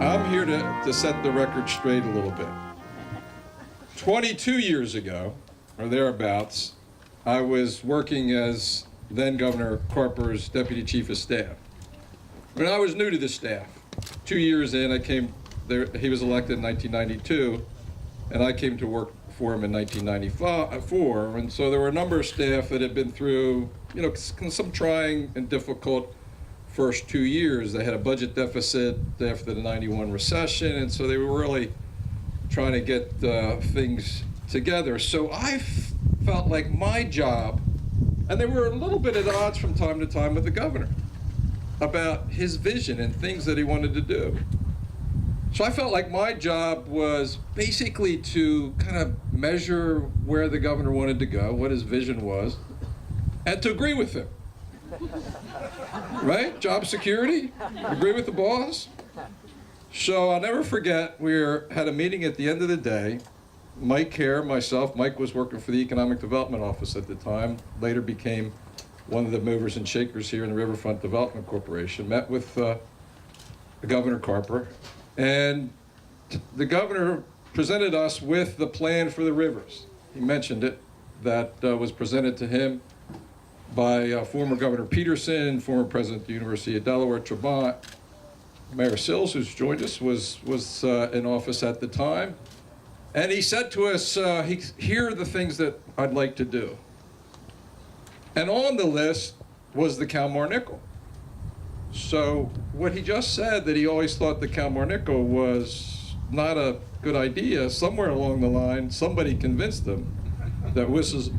I'm here to set the record straight a little bit. 22 years ago, or thereabouts, I was working as then Governor Carper's Deputy Chief of Staff. When I was new to the staff, 2 years in, I came there. He was elected in 1992, and I came to work for him in 1994. And so there were a number of staff that had been through, some trying and difficult first 2 years. They had a budget deficit after the '91 recession, and so they were really trying to get things together. So I felt like my job, and they were a little bit at odds from time to time with the governor about his vision and things that he wanted to do. So I felt like my job was basically to kind of measure where the governor wanted to go, what his vision was, and to agree with him. Right? Job security, agree with the boss. So I'll never forget, had a meeting at the end of the day. Mike here, myself, Mike was working for the Economic Development Office at the time, later became one of the movers and shakers here in the Riverfront Development Corporation, met with Governor Carper, and the governor presented us with the plan for the rivers. He mentioned it, that was presented to him by former Governor Peterson, former President of the University of Delaware, Trabant. Mayor Sills, who's joined us, was in office at the time. And he said to us, here are the things that I'd like to do. And on the list was the Kalmar Nyckel. So what he just said, that he always thought the Kalmar Nyckel was not a good idea, somewhere along the line, somebody convinced him that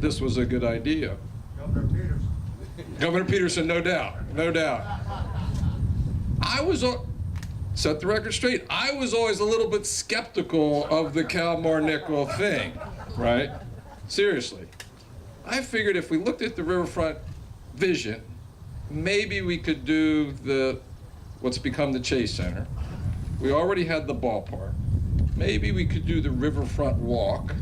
this was a good idea. Governor Peterson. Governor Peterson, no doubt, no doubt. Set the record straight, I was always a little bit skeptical of the Kalmar Nyckel thing, right? Seriously. I figured if we looked at the riverfront vision, maybe we could do what's become the Chase Center. We already had the ballpark. Maybe we could do the riverfront walk.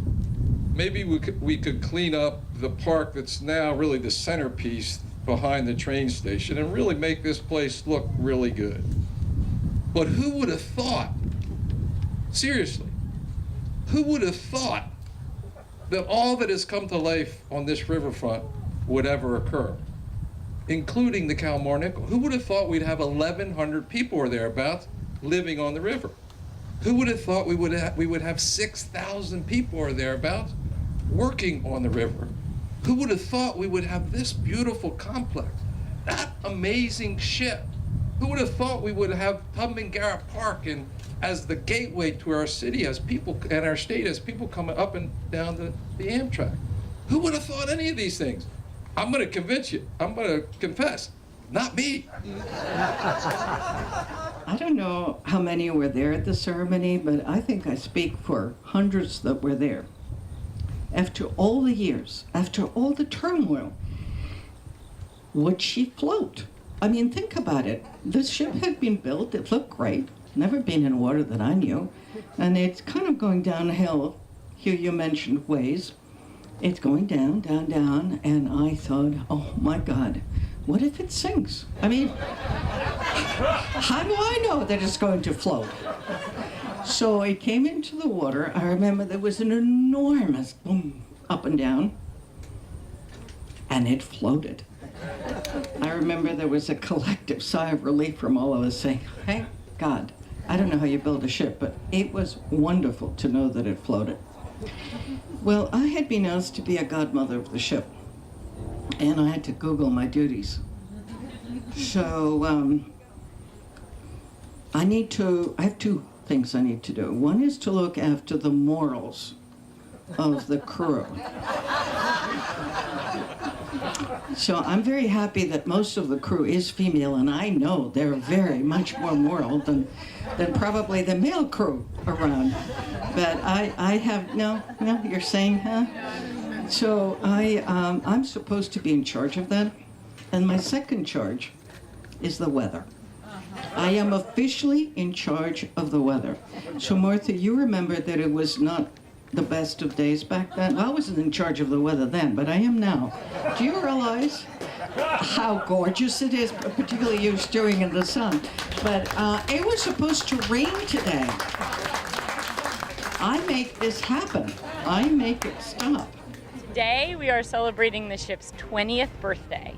Maybe we could clean up the park that's now really the centerpiece behind the train station and really make this place look really good. But who would have thought, seriously, who would have thought that all that has come to life on this riverfront would ever occur, including the Kalmar Nyckel? Who would have thought we'd have 1,100 people or thereabouts living on the river? Who would have thought we would have 6,000 people or thereabouts working on the river? Who would have thought we would have this beautiful complex, that amazing ship? Who would have thought we would have Tubman Garrett Park as the gateway to our city, as people, and our state, as people come up and down the Amtrak? Who would have thought any of these things? I'm going to convince you. I'm going to confess. Not me. I don't know how many were there at the ceremony, but I think I speak for hundreds that were there. After all the years, after all the turmoil, would she float? I mean, think about it. This ship had been built, it looked great, never been in water that I knew, and it's kind of going downhill. Here you mentioned ways. It's going down, down, down, and I thought, oh my God, what if it sinks? I mean, how do I know that it's going to float? So it came into the water. I remember there was an enormous boom up and down, and it floated. I remember there was a collective sigh of relief from all of us saying, thank God. I don't know how you build a ship, but it was wonderful to know that it floated. Well, I had been asked to be a godmother of the ship, and I had to Google my duties. So I have two things I need to do. One is to look after the morals of the crew. So I'm very happy that most of the crew is female, and I know they're very much more moral than probably the male crew around. But I have, no, you're saying, huh? So I'm supposed to be in charge of that. And my second charge is the weather. I am officially in charge of the weather. So Martha, you remember that it was not the best of days back then. Well, I wasn't in charge of the weather then, but I am now. Do you realize how gorgeous it is, particularly you stewing in the sun? But it was supposed to rain today. I make this happen. I make it stop. Today we are celebrating the ship's 20th birthday.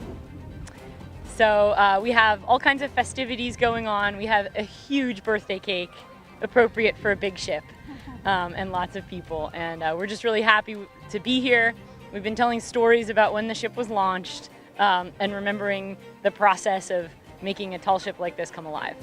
So we have all kinds of festivities going on. We have a huge birthday cake, appropriate for a big ship, and lots of people. And we're just really happy to be here. We've been telling stories about when the ship was launched and remembering the process of making a tall ship like this come alive.